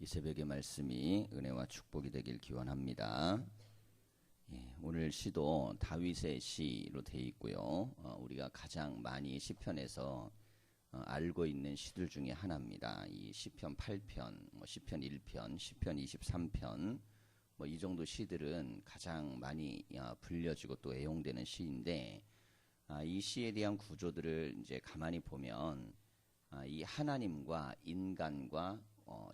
이 새벽의 말씀이 은혜와 축복이 되길 기원합니다. 오늘 시도 다윗의 시로 되어 있고요. 우리가 가장 많이 시편에서 알고 있는 시들 중에 하나입니다. 이 시편 8편, 시편 1편, 시편 23편 이 정도 시들은 가장 많이 불려지고 또 애용되는 시인데, 이 시에 대한 구조들을 이제 가만히 보면 이 하나님과 인간과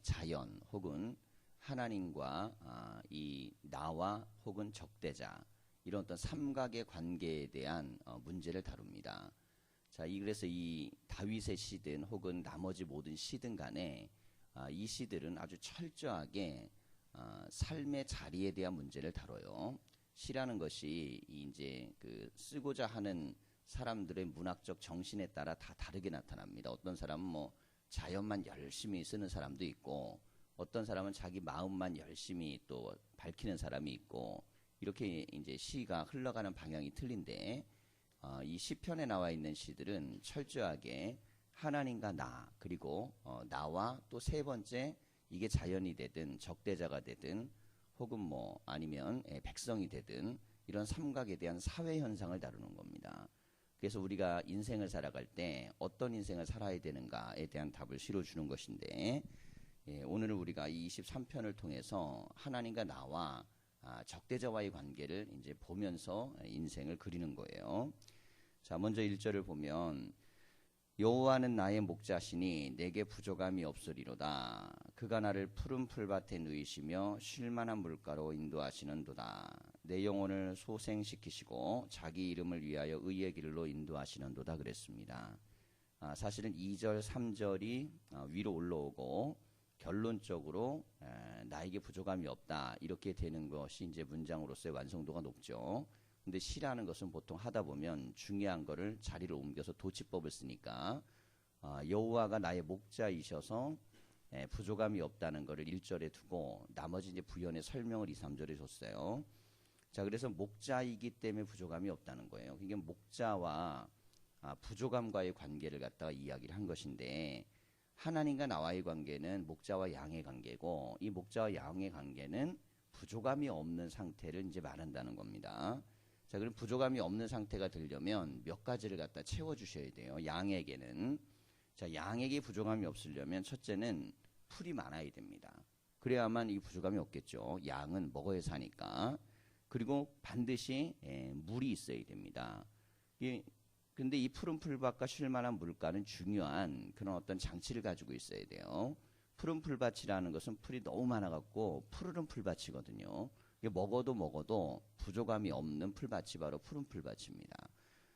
자연 혹은 하나님과 이 나와 혹은 적대자, 이런 어떤 삼각의 관계에 대한 문제를 다룹니다. 자, 그래서 이 다윗의 시든 혹은 나머지 모든 시든 간에 이 시들은 아주 철저하게 삶의 자리에 대한 문제를 다뤄요. 시라는 것이 이제 쓰고자 하는 사람들의 문학적 정신에 따라 다 다르게 나타납니다. 어떤 사람은 자연만 열심히 쓰는 사람도 있고, 어떤 사람은 자기 마음만 열심히 또 밝히는 사람이 있고, 이렇게 이제 시가 흘러가는 방향이 틀린데, 이 시편에 나와 있는 시들은 철저하게 하나님과 나, 그리고 나와 또 세 번째 이게 자연이 되든 적대자가 되든 혹은 아니면 백성이 되든 이런 삼각에 대한 사회 현상을 다루는 겁니다. 그래서 우리가 인생을 살아갈 때 어떤 인생을 살아야 되는가에 대한 답을 실어주는 것인데, 오늘은 우리가 이 23편을 통해서 하나님과 나와 적대자와의 관계를 이제 보면서 인생을 그리는 거예요. 자, 먼저 1절을 보면 여호와는 나의 목자시니 내게 부족함이 없으리로다. 그가 나를 푸른 풀밭에 누이시며 쉴만한 물가로 인도하시는도다. 내 영혼을 소생시키시고 자기 이름을 위하여 의의 길로 인도하시는도다 그랬습니다. 사실은 2절 3절이 위로 올라오고 결론적으로 나에게 부족함이 없다 이렇게 되는 것이 이제 문장으로서의 완성도가 높죠. 근데 시라는 것은 보통 하다 보면 중요한 거를 자리를 옮겨서 도치법을 쓰니까 여호와가 나의 목자이셔서 부족함이 없다는 거를 1절에 두고 나머지 이제 부연의 설명을 2, 3절에 줬어요. 자, 그래서 목자이기 때문에 부족함이 없다는 거예요. 이게 목자와 부족함과의 관계를 갖다가 이야기를 한 것인데, 하나님과 나와의 관계는 목자와 양의 관계고, 이 목자와 양의 관계는 부족함이 없는 상태를 이제 말한다는 겁니다. 자, 그럼 부족함이 없는 상태가 되려면 몇 가지를 갖다 채워주셔야 돼요. 양에게는. 자, 양에게 부족함이 없으려면 첫째는 풀이 많아야 됩니다. 그래야만 이 부족함이 없겠죠. 양은 먹어야 사니까. 그리고 반드시 물이 있어야 됩니다. 근데 이 푸른 풀밭과 쉴만한 물가는 중요한 그런 어떤 장치를 가지고 있어야 돼요. 푸른 풀밭이라는 것은 풀이 너무 많아갖고 푸르른 풀밭이거든요. 먹어도 부족함이 없는 풀밭이 바로 푸른 풀밭입니다.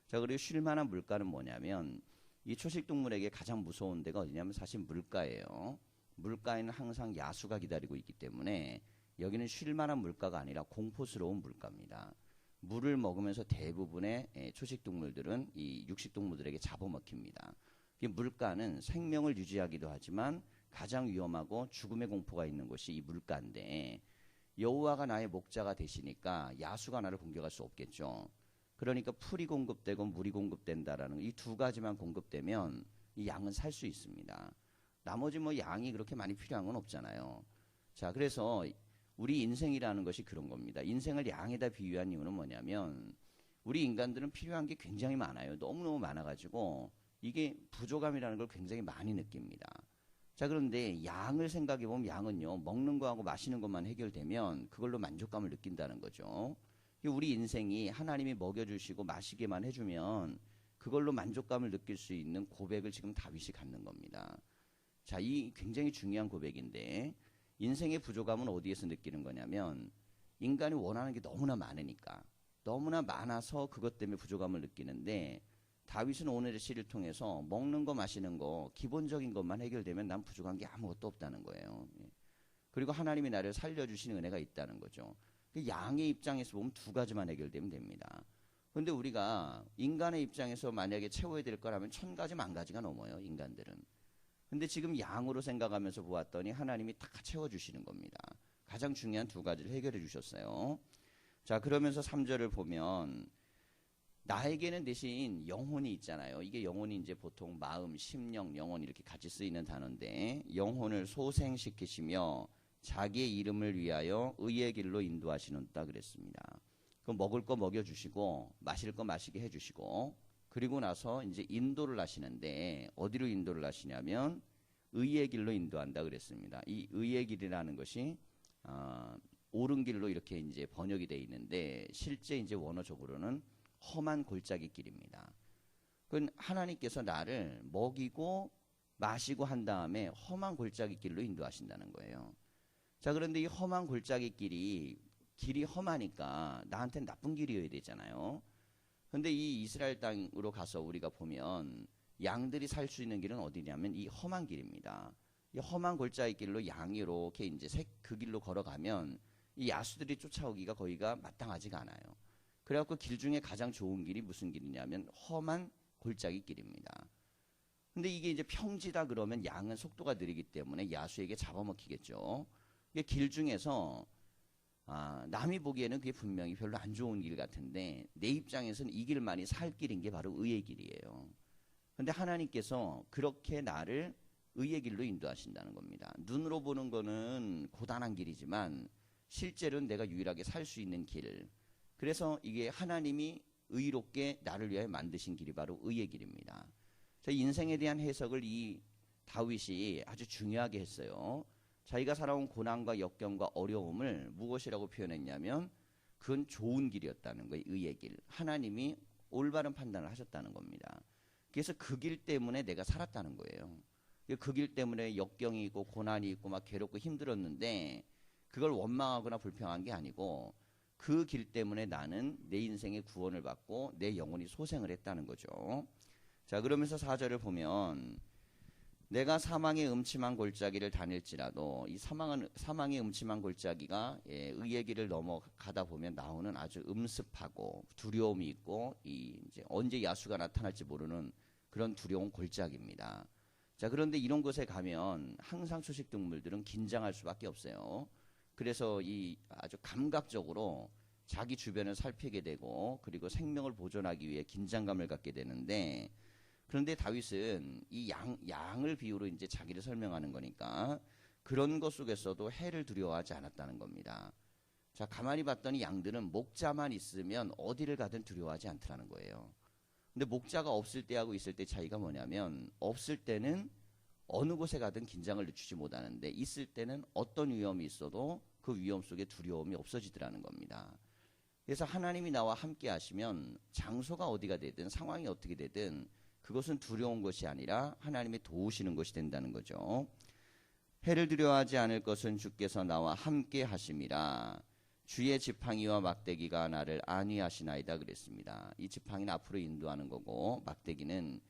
자, 그리고 쉴만한 물가는 뭐냐면, 이 초식동물에게 가장 무서운 데가 어디냐면 사실 물가예요. 물가에는 항상 야수가 기다리고 있기 때문에 여기는 쉴만한 물가가 아니라 공포스러운 물가입니다. 물을 먹으면서 대부분의 초식동물들은 이 육식동물들에게 잡아먹힙니다. 물가는 생명을 유지하기도 하지만 가장 위험하고 죽음의 공포가 있는 곳이 이 물가인데, 여호와가 나의 목자가 되시니까 야수가 나를 공격할 수 없겠죠. 그러니까 풀이 공급되고 물이 공급된다라는 이 두 가지만 공급되면 이 양은 살 수 있습니다. 나머지 양이 그렇게 많이 필요한 건 없잖아요. 자, 그래서 우리 인생이라는 것이 그런 겁니다. 인생을 양에다 비유한 이유는 뭐냐면, 우리 인간들은 필요한 게 굉장히 많아요. 너무너무 많아가지고 이게 부족함이라는 걸 굉장히 많이 느낍니다. 자, 그런데 양을 생각해 보면 양은요, 먹는 거하고 마시는 것만 해결되면 그걸로 만족감을 느낀다는 거죠. 우리 인생이 하나님이 먹여주시고 마시게만 해주면 그걸로 만족감을 느낄 수 있는 고백을 지금 다윗이 갖는 겁니다. 자, 이 굉장히 중요한 고백인데, 인생의 부족함은 어디에서 느끼는 거냐면, 인간이 원하는 게 너무나 많으니까, 너무나 많아서 그것 때문에 부족함을 느끼는데, 다윗은 오늘의 시를 통해서 먹는 거 마시는 거 기본적인 것만 해결되면 난 부족한 게 아무것도 없다는 거예요. 그리고 하나님이 나를 살려주시는 은혜가 있다는 거죠. 양의 입장에서 보면 두 가지만 해결되면 됩니다. 그런데 우리가 인간의 입장에서 만약에 채워야 될 거라면 1000가지 10,000가지가 넘어요, 인간들은. 근데 지금 양으로 생각하면서 보았더니 하나님이 다 채워주시는 겁니다. 가장 중요한 두 가지를 해결해 주셨어요. 자, 그러면서 3절을 보면 나에게는 대신 영혼이 있잖아요. 이게 영혼이 이제 보통 마음, 심령, 영혼 이렇게 같이 쓰이는 단어인데, 영혼을 소생시키시며 자기의 이름을 위하여 의의 길로 인도하시는다 그랬습니다. 그 먹을 거 먹여주시고 마실 거 마시게 해주시고, 그리고 나서 이제 인도를 하시는데 어디로 인도를 하시냐면 의의 길로 인도한다 그랬습니다. 이 의의 길이라는 것이 옳은 길로 이렇게 이제 번역이 되어 있는데, 실제 이제 원어적으로는 험한 골짜기 길입니다. 그건 하나님께서 나를 먹이고 마시고 한 다음에 험한 골짜기 길로 인도하신다는 거예요. 자, 그런데 이 험한 골짜기 길이 험하니까 나한테는 나쁜 길이어야 되잖아요. 근데 이 이스라엘 땅으로 가서 우리가 보면 양들이 살 수 있는 길은 어디냐면 이 험한 길입니다. 이 험한 골짜기 길로 양이 이렇게 이제 그 길로 걸어가면 이 야수들이 쫓아오기가 거의가 마땅하지가 않아요. 그래갖고 길 중에 가장 좋은 길이 무슨 길이냐면 험한 골짜기 길입니다. 근데 이게 이제 평지다 그러면 양은 속도가 느리기 때문에 야수에게 잡아먹히겠죠. 이게 길 중에서 남이 보기에는 그게 분명히 별로 안 좋은 길 같은데 내 입장에서는 이 길만이 살 길인 게 바로 의의 길이에요. 근데 하나님께서 그렇게 나를 의의 길로 인도하신다는 겁니다. 눈으로 보는 거는 고단한 길이지만 실제로는 내가 유일하게 살 수 있는 길. 그래서 이게 하나님이 의롭게 나를 위하여 만드신 길이 바로 의의 길입니다. 자, 인생에 대한 해석을 이 다윗이 아주 중요하게 했어요. 자기가 살아온 고난과 역경과 어려움을 무엇이라고 표현했냐면 그건 좋은 길이었다는 거예요. 의의 길. 하나님이 올바른 판단을 하셨다는 겁니다. 그래서 그 길 때문에 내가 살았다는 거예요. 그 길 때문에 역경이 있고 고난이 있고 막 괴롭고 힘들었는데 그걸 원망하거나 불평한 게 아니고 그 길 때문에 나는 내 인생의 구원을 받고 내 영혼이 소생을 했다는 거죠. 자, 그러면서 4절을 보면 내가 사망의 음침한 골짜기를 다닐지라도 이 사망의 음침한 골짜기가 의의 길을 넘어가다 보면 나오는 아주 음습하고 두려움이 있고 이제 언제 야수가 나타날지 모르는 그런 두려운 골짜기입니다. 자, 그런데 이런 곳에 가면 항상 초식 동물들은 긴장할 수밖에 없어요. 그래서 이 아주 감각적으로 자기 주변을 살피게 되고 그리고 생명을 보존하기 위해 긴장감을 갖게 되는데, 그런데 다윗은 이 양을 비유로 이제 자기를 설명하는 거니까 그런 것 속에서도 해를 두려워하지 않았다는 겁니다. 자, 가만히 봤더니 양들은 목자만 있으면 어디를 가든 두려워하지 않더라는 거예요. 근데 목자가 없을 때하고 있을 때 차이가 뭐냐면 없을 때는 어느 곳에 가든 긴장을 늦추지 못하는데 있을 때는 어떤 위험이 있어도 그 위험 속에 두려움이 없어지더라는 겁니다. 그래서 하나님이 나와 함께 하시면 장소가 어디가 되든 상황이 어떻게 되든 그것은 두려운 것이 아니라 하나님이 도우시는 것이 된다는 거죠. 해를 두려워하지 않을 것은 주께서 나와 함께 하심이라. 주의 지팡이와 막대기가 나를 안위하시나이다 그랬습니다. 이 지팡이는 앞으로 인도하는 거고 막대기는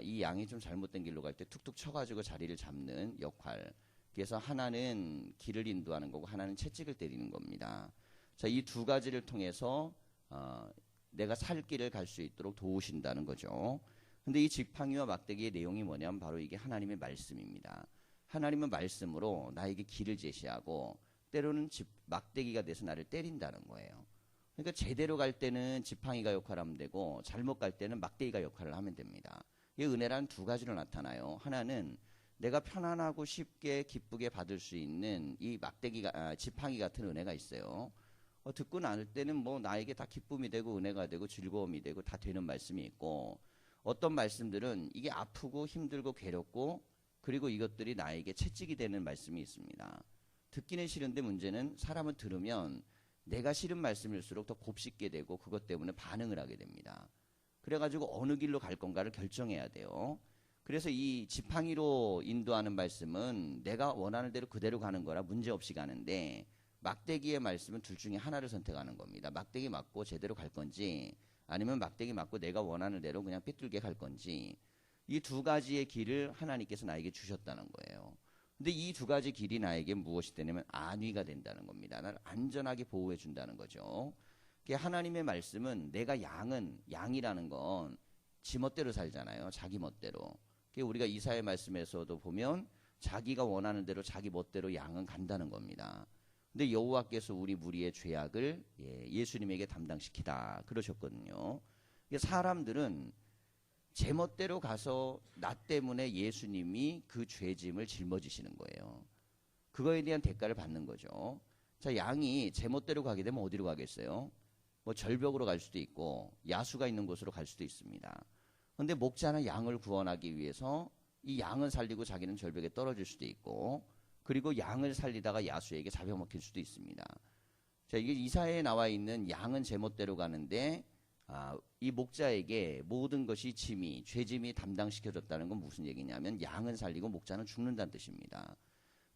이 양이 좀 잘못된 길로 갈 때 툭툭 쳐가지고 자리를 잡는 역할. 그래서 하나는 길을 인도하는 거고 하나는 채찍을 때리는 겁니다. 자, 이 두 가지를 통해서 내가 살 길을 갈 수 있도록 도우신다는 거죠. 근데 이 지팡이와 막대기의 내용이 뭐냐면 바로 이게 하나님의 말씀입니다. 하나님은 말씀으로 나에게 길을 제시하고 때로는 막대기가 돼서 나를 때린다는 거예요. 그러니까 제대로 갈 때는 지팡이가 역할하면 되고 잘못 갈 때는 막대기가 역할을 하면 됩니다. 이 은혜란 두 가지로 나타나요. 하나는 내가 편안하고 쉽게 기쁘게 받을 수 있는 이 지팡이 같은 은혜가 있어요. 듣고 나눌 때는 뭐 나에게 다 기쁨이 되고 은혜가 되고 즐거움이 되고 다 되는 말씀이 있고, 어떤 말씀들은 이게 아프고 힘들고 괴롭고 그리고 이것들이 나에게 채찍이 되는 말씀이 있습니다. 듣기는 싫은데 문제는 사람은 들으면 내가 싫은 말씀일수록 더 곱씹게 되고 그것 때문에 반응을 하게 됩니다. 그래가지고 어느 길로 갈 건가를 결정해야 돼요. 그래서 이 지팡이로 인도하는 말씀은 내가 원하는 대로 그대로 가는 거라 문제없이 가는데, 막대기의 말씀은 둘 중에 하나를 선택하는 겁니다. 막대기 맞고 제대로 갈 건지 아니면 막대기 맞고 내가 원하는 대로 그냥 삐뚤게 갈 건지, 이 두 가지의 길을 하나님께서 나에게 주셨다는 거예요. 근데 이 두 가지 길이 나에게 무엇이 되냐면 안위가 된다는 겁니다. 나를 안전하게 보호해 준다는 거죠. 하나님의 말씀은 내가 양이라는 건 지멋대로 살잖아요. 자기 멋대로. 우리가 이사야 말씀에서도 보면 자기가 원하는 대로 자기 멋대로 양은 간다는 겁니다. 근데 여호와께서 우리 무리의 죄악을 예수님에게 담당시키다 그러셨거든요. 사람들은 제멋대로 가서 나 때문에 예수님이 그 죄짐을 짊어지시는 거예요. 그거에 대한 대가를 받는 거죠. 자, 양이 제멋대로 가게 되면 어디로 가겠어요? 뭐 절벽으로 갈 수도 있고 야수가 있는 곳으로 갈 수도 있습니다. 그런데 목자는 양을 구원하기 위해서 이 양은 살리고 자기는 절벽에 떨어질 수도 있고, 그리고 양을 살리다가 야수에게 잡혀먹힐 수도 있습니다. 자, 이게 이사야에 나와 있는 양은 제멋대로 가는데 이 목자에게 모든 것이 죄짐이 담당시켜졌다는 건 무슨 얘기냐면 양은 살리고 목자는 죽는다는 뜻입니다.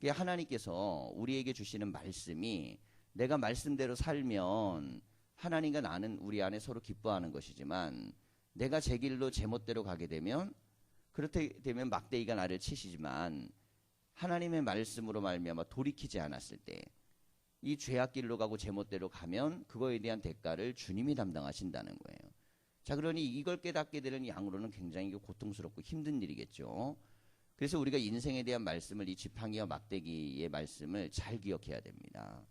하나님께서 우리에게 주시는 말씀이 내가 말씀대로 살면 하나님과 나는 우리 안에 서로 기뻐하는 것이지만, 내가 제 길로 제멋대로 가게 되면, 그렇게 되면 막대기가 나를 치시지만 하나님의 말씀으로 말미암아 돌이키지 않았을 때 이 죄악 길로 가고 제멋대로 가면 그거에 대한 대가를 주님이 담당하신다는 거예요. 자, 그러니 이걸 깨닫게 되는 양으로는 굉장히 고통스럽고 힘든 일이겠죠. 그래서 우리가 인생에 대한 말씀을, 이 지팡이와 막대기의 말씀을 잘 기억해야 됩니다.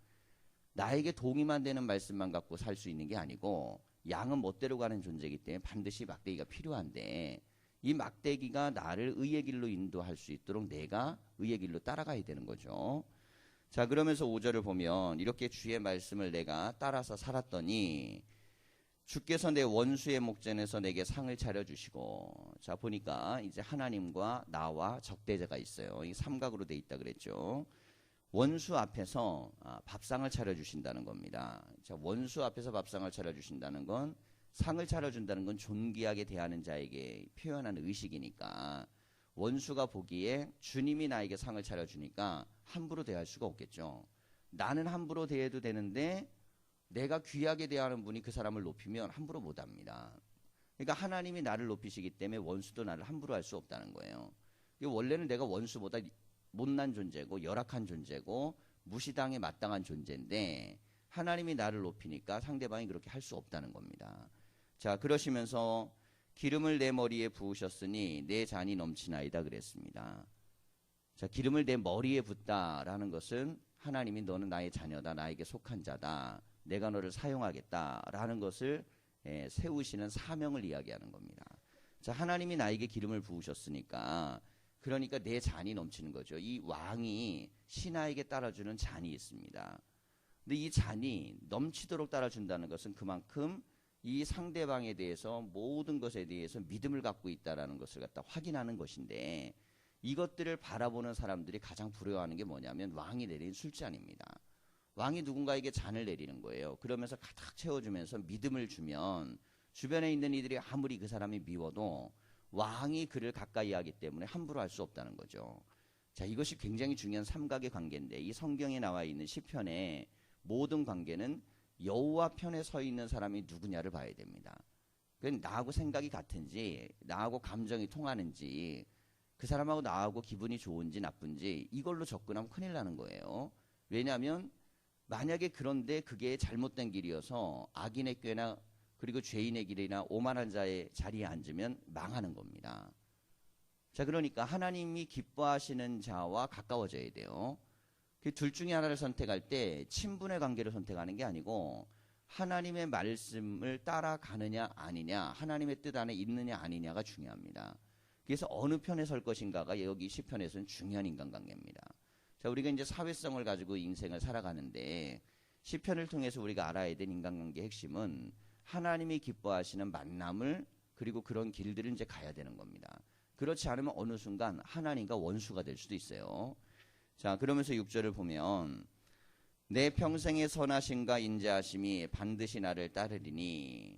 나에게 도움이만 되는 말씀만 갖고 살 수 있는 게 아니고, 양은 멋대로 가는 존재이기 때문에 반드시 막대기가 필요한데, 이 막대기가 나를 의의 길로 인도할 수 있도록 내가 의의 길로 따라가야 되는 거죠. 자, 그러면서 5절을 보면 이렇게 주의 말씀을 내가 따라서 살았더니 주께서 내 원수의 목전에서 내게 상을 차려주시고. 자, 보니까 이제 하나님과 나와 적대자가 있어요. 이 삼각으로 돼 있다 그랬죠. 원수 앞에서 밥상을 차려주신다는 겁니다. 자, 원수 앞에서 밥상을 차려주신다는 건, 상을 차려준다는 건 존귀하게 대하는 자에게 표현하는 의식이니까, 원수가 보기에 주님이 나에게 상을 차려주니까 함부로 대할 수가 없겠죠. 나는 함부로 대해도 되는데 내가 귀하게 대하는 분이 그 사람을 높이면 함부로 못합니다. 그러니까 하나님이 나를 높이시기 때문에 원수도 나를 함부로 할 수 없다는 거예요. 원래는 내가 원수보다 못난 존재고 열악한 존재고 무시당에 마땅한 존재인데, 하나님이 나를 높이니까 상대방이 그렇게 할 수 없다는 겁니다. 자, 그러시면서 기름을 내 머리에 부으셨으니 내 잔이 넘치나이다 그랬습니다. 자, 기름을 내 머리에 붓다라는 것은 하나님이 너는 나의 자녀다, 나에게 속한 자다, 내가 너를 사용하겠다라는 것을 세우시는 사명을 이야기하는 겁니다. 자, 하나님이 나에게 기름을 부으셨으니까, 그러니까 내 잔이 넘치는 거죠. 이 왕이 신하에게 따라주는 잔이 있습니다. 근데 이 잔이 넘치도록 따라준다는 것은 그만큼 이 상대방에 대해서, 모든 것에 대해서 믿음을 갖고 있다는 것을 갖다 확인하는 것인데, 이것들을 바라보는 사람들이 가장 부러워하는 게 뭐냐면 왕이 내린 술잔입니다. 왕이 누군가에게 잔을 내리는 거예요. 그러면서 가득 채워주면서 믿음을 주면 주변에 있는 이들이 아무리 그 사람이 미워도 왕이 그를 가까이 하기 때문에 함부로 할 수 없다는 거죠. 자, 이것이 굉장히 중요한 삼각의 관계인데, 이 성경에 나와 있는 시편의 모든 관계는 여호와 편에 서 있는 사람이 누구냐를 봐야 됩니다. 그건 나하고 생각이 같은지, 나하고 감정이 통하는지, 그 사람하고 나하고 기분이 좋은지 나쁜지, 이걸로 접근하면 큰일 나는 거예요. 왜냐하면 만약에 그런데 그게 잘못된 길이어서 악인의 꾀나 그리고 죄인의 길이나 오만한 자의 자리에 앉으면 망하는 겁니다. 자, 그러니까 하나님이 기뻐하시는 자와 가까워져야 돼요. 그 둘 중에 하나를 선택할 때 친분의 관계를 선택하는 게 아니고, 하나님의 말씀을 따라가느냐 아니냐, 하나님의 뜻 안에 있느냐 아니냐가 중요합니다. 그래서 어느 편에 설 것인가가 여기 시편에서는 중요한 인간관계입니다. 자, 우리가 이제 사회성을 가지고 인생을 살아가는데, 시편을 통해서 우리가 알아야 될 인간관계의 핵심은 하나님이 기뻐하시는 만남을, 그리고 그런 길들을 이제 가야 되는 겁니다. 그렇지 않으면 어느 순간 하나님과 원수가 될 수도 있어요. 자, 그러면서 6절을 보면 내 평생의 선하심과 인자하심이 반드시 나를 따르리니.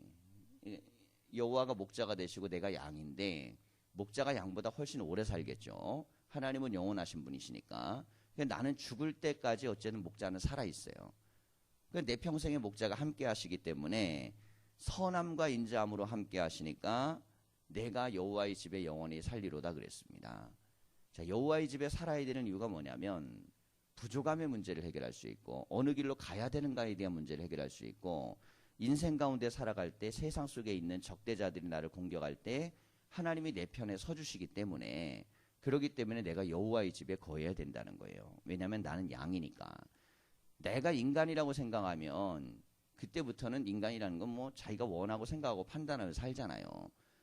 여호와가 목자가 되시고 내가 양인데, 목자가 양보다 훨씬 오래 살겠죠. 하나님은 영원하신 분이시니까. 나는 죽을 때까지 어쨌든 목자는 살아있어요. 내 평생의 목자가 함께 하시기 때문에 선함과 인자함으로 함께 하시니까 내가 여호와의 집에 영원히 살리로다 그랬습니다. 자, 여호와의 집에 살아야 되는 이유가 뭐냐면 부족함의 문제를 해결할 수 있고, 어느 길로 가야 되는가에 대한 문제를 해결할 수 있고, 인생 가운데 살아갈 때 세상 속에 있는 적대자들이 나를 공격할 때 하나님이 내 편에 서주시기 때문에, 그렇기 때문에 내가 여호와의 집에 거해야 된다는 거예요. 왜냐하면 나는 양이니까. 내가 인간이라고 생각하면 그때부터는 인간이라는 건 뭐 자기가 원하고 생각하고 판단하며 살잖아요.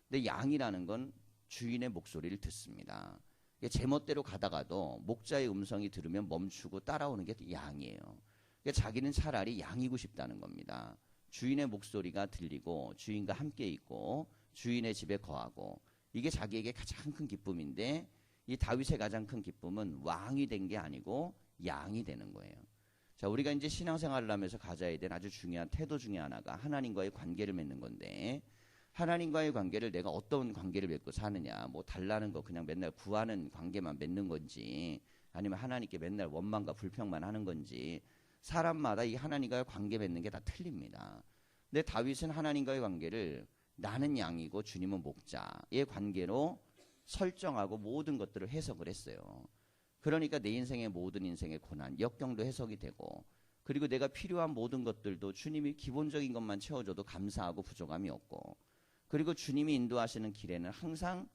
근데 양이라는 건 주인의 목소리를 듣습니다. 제멋대로 가다가도 목자의 음성이 들으면 멈추고 따라오는 게 양이에요. 자기는 차라리 양이고 싶다는 겁니다. 주인의 목소리가 들리고 주인과 함께 있고 주인의 집에 거하고, 이게 자기에게 가장 큰 기쁨인데, 이 다윗의 가장 큰 기쁨은 왕이 된 게 아니고 양이 되는 거예요. 자, 우리가 이제 신앙생활을 하면서 가져야 될 아주 중요한 태도 중에 하나가 하나님과의 관계를 맺는 건데, 하나님과의 관계를 내가 어떤 관계를 맺고 사느냐, 뭐 달라는 거 그냥 맨날 구하는 관계만 맺는 건지, 아니면 하나님께 맨날 원망과 불평만 하는 건지, 사람마다 이 하나님과의 관계 맺는 게 다 틀립니다. 근데 다윗은 하나님과의 관계를 나는 양이고 주님은 목자의 관계로 설정하고 모든 것들을 해석을 했어요. 그러니까 내 인생의 모든 인생의 고난, 역경도 해석이 되고, 그리고 내가 필요한 모든 것들도 주님이 기본적인 것만 채워줘도 감사하고 부족함이 없고, 그리고 주님이 인도하시는 길에는 항상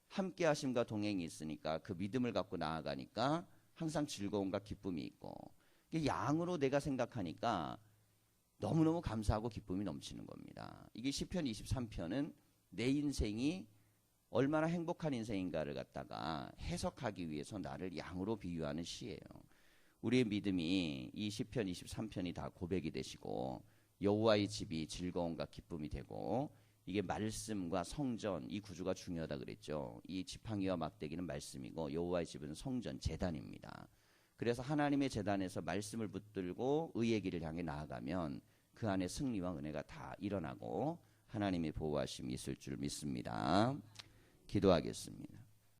함께 하심과 동행이 있으니까 그 믿음을 갖고 나아가니까 항상 즐거움과 기쁨이 있고, 양으로 내가 생각하니까 너무너무 감사하고 기쁨이 넘치는 겁니다. 이게 시편 23편은 내 인생이 얼마나 행복한 인생인가를 갖다가 해석하기 위해서 나를 양으로 비유하는 시예요. 우리의 믿음이 이 시편 23편이 다 고백이 되시고, 여호와의 집이 즐거움과 기쁨이 되고, 이게 말씀과 성전, 이 구조가 중요하다 그랬죠. 이 지팡이와 막대기는 말씀이고 여호와의 집은 성전, 제단입니다. 그래서 하나님의 제단에서 말씀을 붙들고 의의 길을 향해 나아가면 그 안에 승리와 은혜가 다 일어나고 하나님의 보호하심이 있을 줄 믿습니다. 기도하겠습니다.